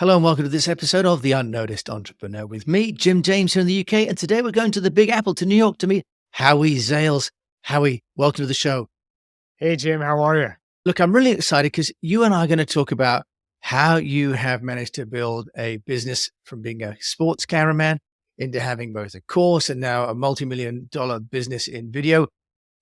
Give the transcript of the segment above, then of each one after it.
Hello and welcome to this episode of The UnNoticed Entrepreneur with me, Jim James here in the UK. And today we're going to the Big Apple to New York to meet Howie Zales. Howie, welcome to the show. Hey, Jim, how are you? Look, I'm really excited because you and I are going to talk about how you have managed to build a business from being a sports cameraman into having both a course and now a multi-million-dollar business in video.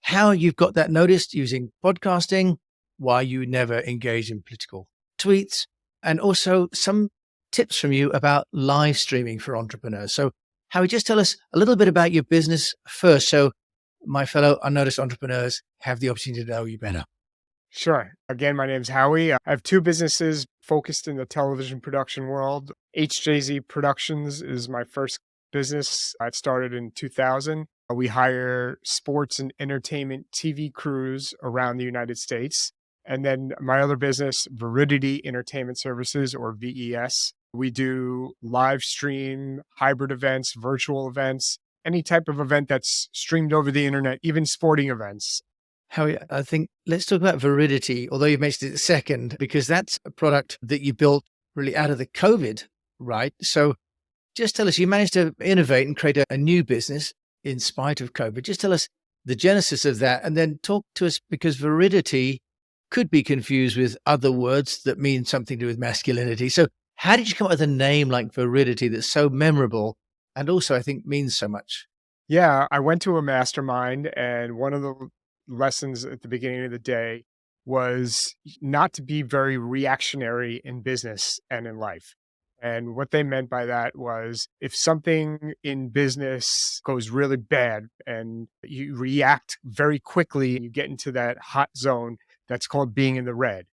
How you've got that noticed using podcasting, why you never engage in political tweets, and also some tips from you about live streaming for entrepreneurs. So Howie, just tell us a little bit about your business first, so my fellow unnoticed entrepreneurs have the opportunity to know you better. Sure. Again, my name's Howie. I have two businesses focused in the television production world. HJZ Productions is my first business. I started in 2000. We hire sports and entertainment TV crews around the United States. And then my other business, Viridity Entertainment Services, or VES. We do live stream, hybrid events, virtual events, any type of event that's streamed over the internet, even sporting events. Howie, I think let's talk about Viridity, although you mentioned it second, because that's a product that you built really out of the COVID, right? So just tell us, you managed to innovate and create a new business in spite of COVID. Just tell us the genesis of that and then talk to us, because Viridity could be confused with other words that mean something to do with masculinity. So how did you come up with a name like Viridity that's so memorable and also I think means so much? Yeah, I went to a mastermind, and one of the lessons at the beginning of the day was not to be very reactionary in business and in life. And what they meant by that was if something in business goes really bad and you react very quickly and you get into that hot zone, that's called being in the red.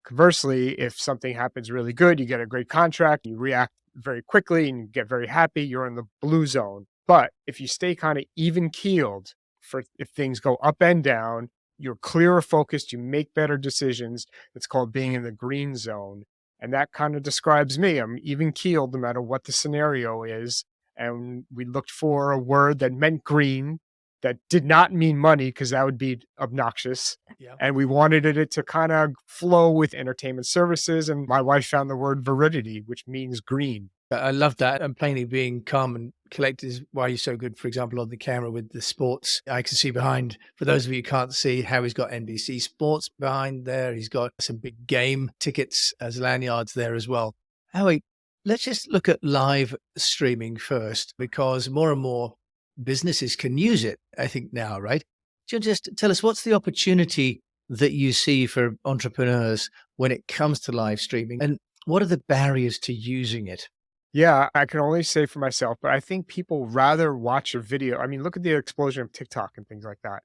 Conversely, if something happens really good, you get a great contract, you react very quickly and you get very happy, you're in the blue zone. But if you stay kind of even keeled for if things go up and down, you're clearer focused, you make better decisions. It's called being in the green zone. And that kind of describes me. I'm even keeled no matter what the scenario is. And we looked for a word that meant green, that did not mean money, because that would be obnoxious. Yeah. And we wanted it to kind of flow with entertainment services. And my wife found the word viridity, which means green. I love that. And plainly being calm and collected is why you're so good, for example, on the camera with the sports. I can see behind, for those of you who can't see, how he's got NBC Sports behind there. He's got some big game tickets as lanyards there as well. Howie, let's just look at live streaming first, because more and more businesses can use it, I think now, right? Just tell us, what's the opportunity that you see for entrepreneurs when it comes to live streaming, and what are the barriers to using it? Yeah, I can only say for myself, but I think people rather watch a video. I mean, look at the explosion of TikTok and things like that.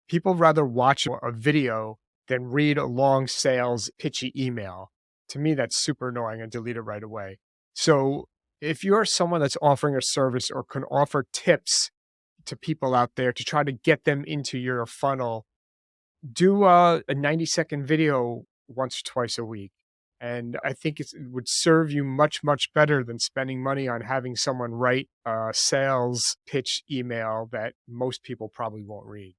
People rather watch a video than read a long sales pitchy email. To me, that's super annoying and delete it right away. So if you're someone that's offering a service or can offer tips to people out there to try to get them into your funnel, do a 90-second video once or twice a week. And I think it would serve you much, much better than spending money on having someone write a sales pitch email that most people probably won't read.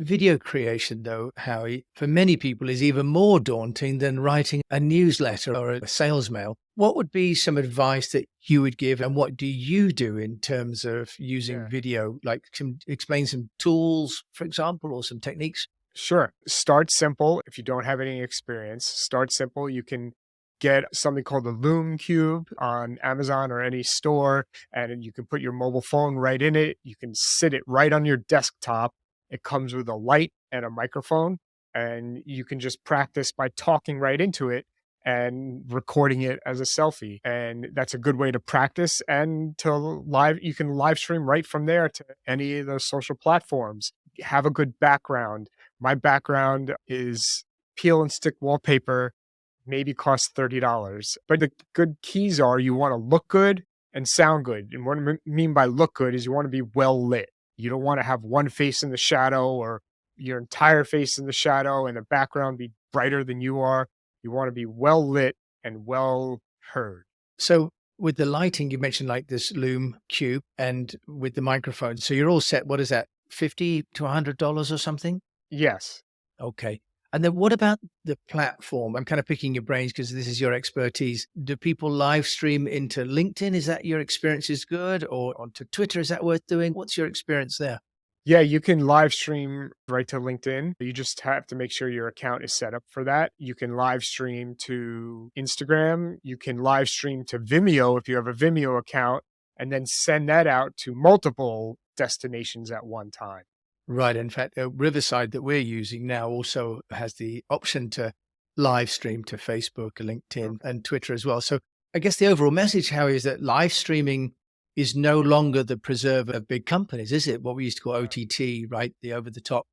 Video creation, though, Howie, for many people is even more daunting than writing a newsletter or a sales mail. What would be some advice that you would give, and what do you do in terms of using video? Like, explain some tools, for example, or some techniques? Sure. Start simple. If you don't have any experience, start simple. You can get something called the Loom Cube on Amazon or any store, and you can put your mobile phone right in it. You can sit it right on your desktop. It comes with a light and a microphone, and you can just practice by talking right into it and recording it as a selfie. And that's a good way to practice and to live. You can live stream right from there to any of those social platforms. Have a good background. My background is peel and stick wallpaper, maybe costs $30. But the good keys are you want to look good and sound good. And what I mean by look good is you want to be well lit. You don't want to have one face in the shadow or your entire face in the shadow and the background be brighter than you are. You want to be well lit and well heard. So with the lighting, you mentioned like this Loom Cube and with the microphone. So you're all set. What is that? $50 to $100 or something? Yes. Okay. And then what about the platform? I'm kind of picking your brains because this is your expertise. Do people live stream into LinkedIn? Is that your experience is good? Or onto Twitter? Is that worth doing? What's your experience there? Yeah, you can live stream right to LinkedIn. You just have to make sure your account is set up for that. You can live stream to Instagram. You can live stream to Vimeo if you have a Vimeo account, and then send that out to multiple destinations at one time. Right. In fact, Riverside that we're using now also has the option to live stream to Facebook, LinkedIn, Okay. and Twitter as well. So I guess the overall message, Howie, is that live streaming is no longer the preserve of big companies, is it? What we used to call OTT, right? The over the top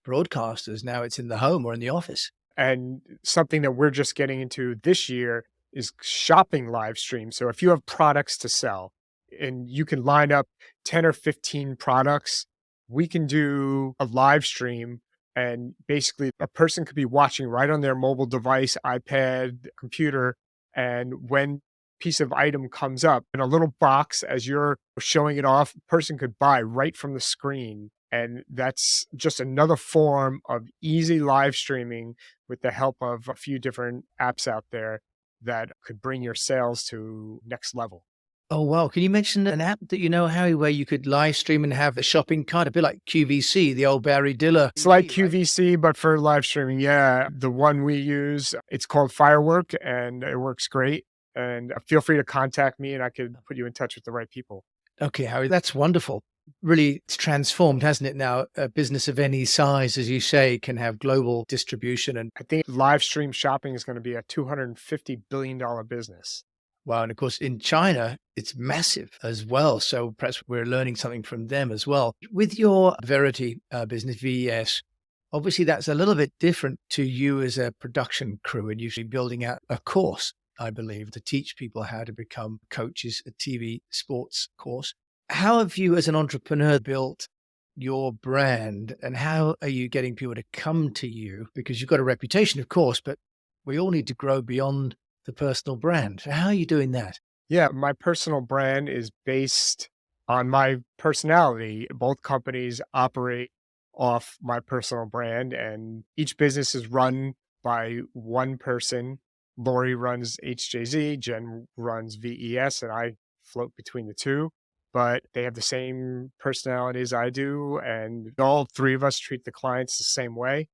broadcasters. Now it's in the home or in the office. And something that we're just getting into this year is shopping live stream. So if you have products to sell and you can line up 10 or 15 products, we can do a live stream. And basically, a person could be watching right on their mobile device, iPad, computer. And when piece of item comes up in a little box as you're showing it off, a person could buy right from the screen. And that's just another form of easy live streaming with the help of a few different apps out there that could bring your sales to next level. Oh, wow. Can you mention an app that you know, Howie, where you could live stream and have a shopping cart, a bit like QVC, the old Barry Diller? It's like Right? QVC, but for live streaming. Yeah. The one we use, it's called Firework and it works great. And feel free to contact me and I could put you in touch with the right people. Okay, Harry, that's wonderful. Really, it's transformed, hasn't it? Now, a business of any size, as you say, can have global distribution. And I think live stream shopping is going to be a $250 billion business. wow, and of course, in China, it's massive as well. So perhaps we're learning something from them as well. With your Verity business, VES, obviously that's a little bit different to you as a production crew and usually building out a course, I believe, to teach people how to become coaches, a TV sports course. How have you, as an entrepreneur, built your brand and how are you getting people to come to you? Because you've got a reputation, of course, but we all need to grow beyond the personal brand. So how are you doing that? Yeah, my personal brand is based on my personality. Both companies operate off my personal brand, and each business is run by one person. Lori runs HJZ, Jen runs VES, and I float between the two. But they have the same personalities I do, and all three of us treat the clients the same way.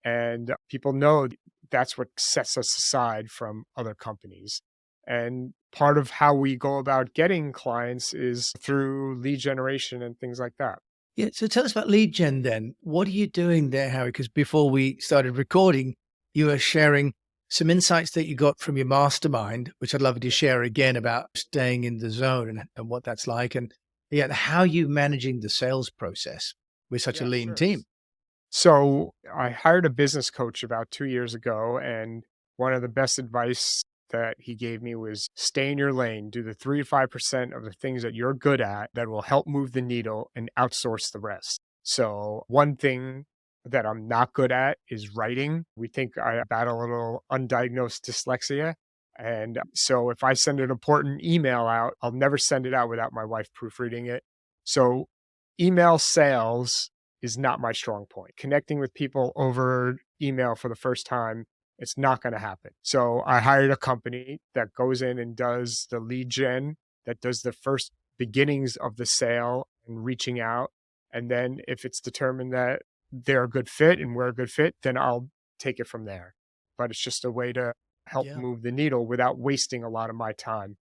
And people know that's what sets us aside from other companies. And part of how we go about getting clients is through lead generation and things like that. Yeah. So tell us about lead gen then. What are you doing there, Harry? Because before we started recording, you were sharing some insights that you got from your mastermind, which I'd love you to share again about staying in the zone and what that's like. And yeah, how you managing the sales process with such a Yeah, lean sure. team. So I hired a business coach about 2 years ago, and one of the best advice that he gave me was stay in your lane, do the 3 to 5% of the things that you're good at that will help move the needle and outsource the rest. So one thing that I'm not good at is writing. We think I battle a little undiagnosed dyslexia. And so if I send an important email out, I'll never send it out without my wife proofreading it. So email sales is not my strong point. Connecting with people over email for the first time, it's not going to happen. So I hired a company that goes in and does the lead gen, that does the first beginnings of the sale and reaching out. And then if it's determined that they're a good fit and we're a good fit, then I'll take it from there. But it's just a way to help Yeah. move the needle without wasting a lot of my time.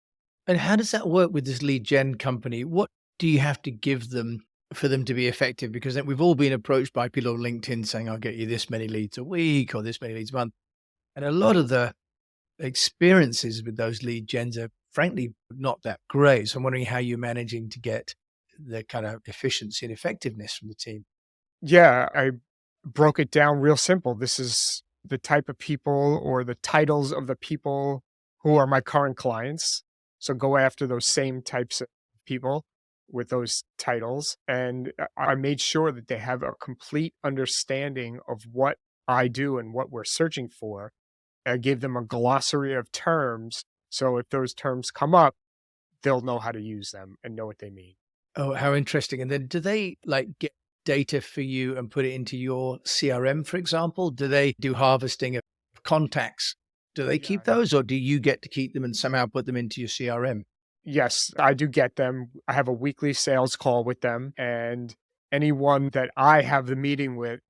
And how does that work with this lead gen company? What do you have to give them for them to be effective? Because we've all been approached by people on LinkedIn saying, I'll get you this many leads a week or this many leads a month. And a lot of the experiences with those lead gens are frankly not that great. So I'm wondering how you're managing to get the kind of efficiency and effectiveness from the team. Yeah, I broke it down real simple. This is the type of people or the titles of the people who are my current clients. So go after those same types of people with those titles. And I made sure that they have a complete understanding of what I do and what we're searching for. I gave them a glossary of terms. So if those terms come up, they'll know how to use them and know what they mean. Oh, how interesting. And then do they like get data for you and put it into your CRM, for example? Do they do harvesting of contacts? Do they keep those, or do you get to keep them and somehow put them into your CRM? Yes, I do get them. I have a weekly sales call with them, and anyone that I have the meeting with,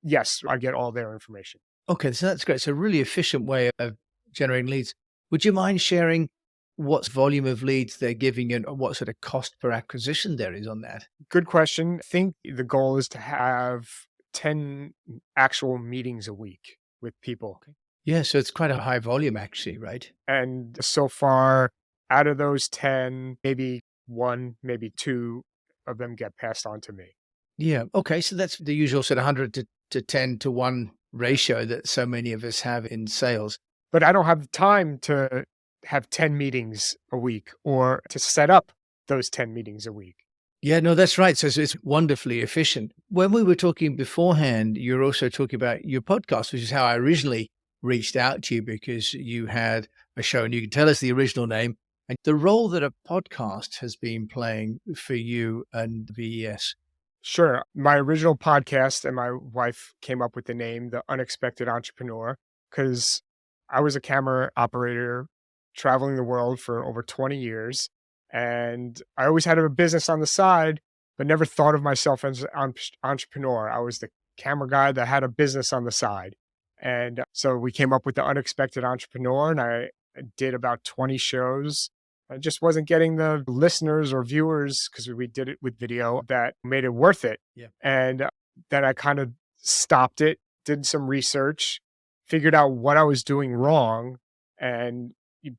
yes, I get all their information. Okay, so that's great. So a really efficient way of generating leads. Would you mind sharing what volume of leads they're giving you and what sort of cost per acquisition there is on that? Good question. I think the goal is to have 10 actual meetings a week with people. Okay. Yeah, so it's quite a high volume actually, right? And so far, out of those 10, maybe one, maybe two of them get passed on to me. Yeah. Okay. So that's the usual sort of 100 to 10 to 1 ratio that so many of us have in sales. But I don't have the time to have 10 meetings a week or to set up those 10 meetings a week. Yeah, no, that's right. So it's wonderfully efficient. When we were talking beforehand, you were also talking about your podcast, which is how I originally reached out to you because you had a show and you can tell us the original name and the role that a podcast has been playing for you and VES. Sure. My original podcast and my wife came up with the name The Unexpected Entrepreneur because I was a camera operator traveling the world for over 20 years. And I always had a business on the side, but never thought of myself as an entrepreneur. I was the camera guy that had a business on the side. And so we came up with The Unexpected Entrepreneur, and I did about 20 shows. I just wasn't getting the listeners or viewers because we did it with video that made it worth it. Yeah. And then I kind of stopped it, did some research, figured out what I was doing wrong, and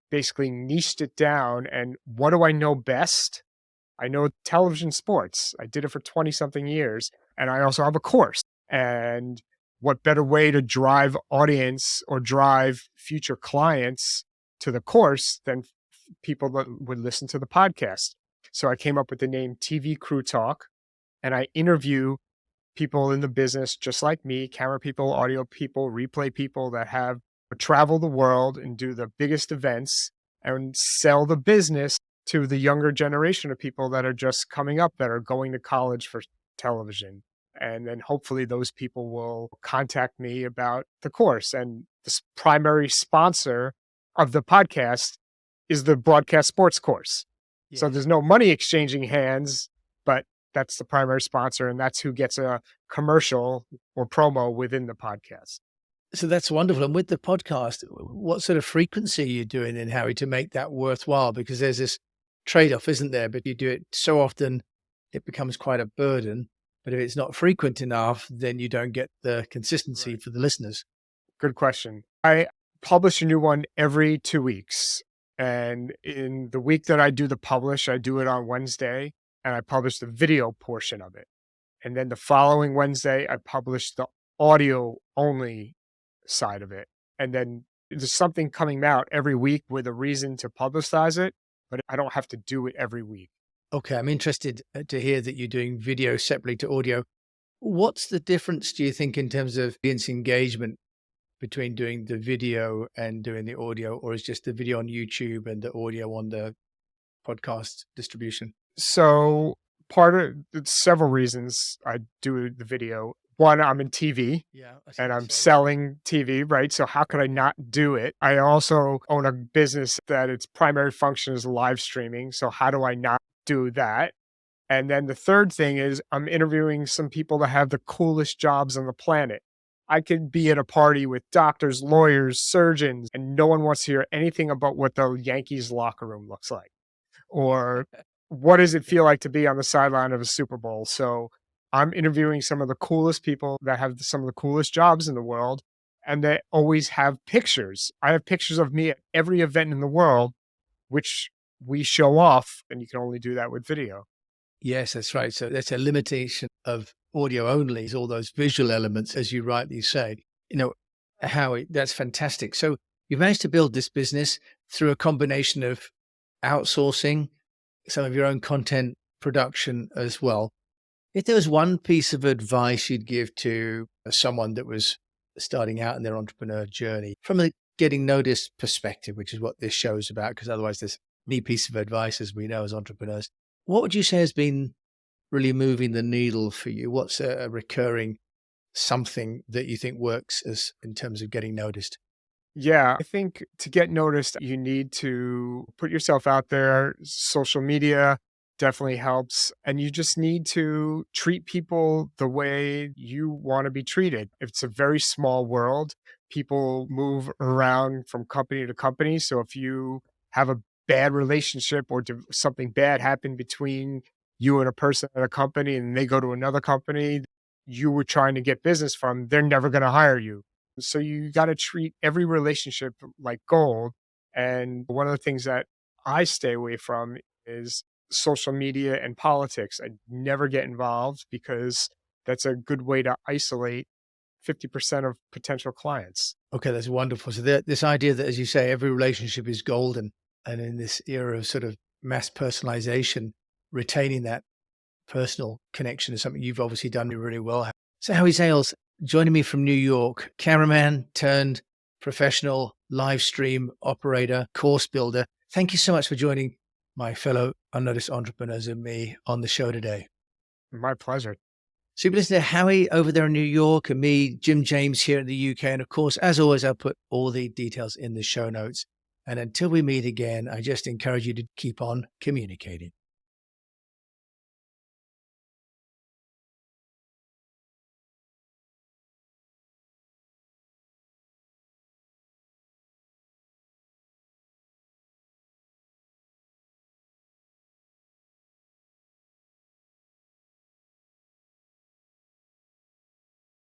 basically niched it down. And what do I know best? I know television sports. I did it for 20 something years. And I also have a course. And what better way to drive audience or drive future clients to the course than people that would listen to the podcast? So I came up with the name TV Crew Talk, and I interview people in the business just like me, camera people, audio people, replay people that have travel the world and do the biggest events and sell the business to the younger generation of people that are just coming up, that are going to college for television. And then hopefully those people will contact me about the course. And the primary sponsor of the podcast is the broadcast sports course. Yeah. So there's no money exchanging hands, but that's the primary sponsor. And that's who gets a commercial or promo within the podcast. So that's wonderful. And with the podcast, what sort of frequency are you doing in, Howie, to make that worthwhile? Because there's this trade-off, isn't there? But you do it so often, it becomes quite a burden. But if it's not frequent enough, then you don't get the consistency for the listeners. Good question. I publish a new one every 2 weeks. And in the week that I do the publish, I do it on Wednesday, and I publish the video portion of it. And then the following Wednesday, I publish the audio only side of it. And then there's something coming out every week with a reason to publicize it, but I don't have to do it every week. Okay, I'm interested to hear that you're doing video separately to audio. What's the difference, do you think, in terms of audience engagement between doing the video and doing the audio, or is just the video on YouTube and the audio on the podcast distribution? So several reasons I do the video. One, I'm in TV and I'm selling TV, right? So how could I not do it? I also own a business that its primary function is live streaming. So how do I not do that? And then the third thing is I'm interviewing some people that have the coolest jobs on the planet. I could be at a party with doctors, lawyers, surgeons, and no one wants to hear anything about what the Yankees locker room looks like. Or what does it feel like to be on the sideline of a Super Bowl? So I'm interviewing some of the coolest people that have some of the coolest jobs in the world, and they always have pictures. I have pictures of me at every event in the world, which we show off, and you can only do that with video. Yes, that's right. So that's a limitation of audio only, is all those visual elements, as you rightly say. You know, Howie, that's fantastic. So you've managed to build this business through a combination of outsourcing, some of your own content production as well. If there was one piece of advice you'd give to someone that was starting out in their entrepreneur journey from a getting noticed perspective, which is what this show is about, because otherwise there's any piece of advice, as we know as entrepreneurs, what would you say has been really moving the needle for you? What's a recurring something that you think works as in terms of getting noticed? Yeah, I think to get noticed, you need to put yourself out there. Social media definitely helps. And you just need to treat people the way you want to be treated. It's a very small world. People move around from company to company. So if you have a bad relationship or something bad happen between you and a person at a company and they go to another company you were trying to get business from, they're never going to hire you. So you got to treat every relationship like gold. And one of the things that I stay away from is social media and politics. I never get involved because that's a good way to isolate 50% of potential clients. Okay, that's wonderful. So this idea that, as you say, every relationship is golden, and in this era of sort of mass personalization, retaining that personal connection is something you've obviously done really well. So Howie Zales, joining me from New York, cameraman turned professional live stream operator, course builder. Thank you so much for joining my fellow unnoticed entrepreneurs and me on the show today. My pleasure. So you've been listening to Howie over there in New York and me, Jim James here in the UK. And of course, as always, I'll put all the details in the show notes. And until we meet again, I just encourage you to keep on communicating.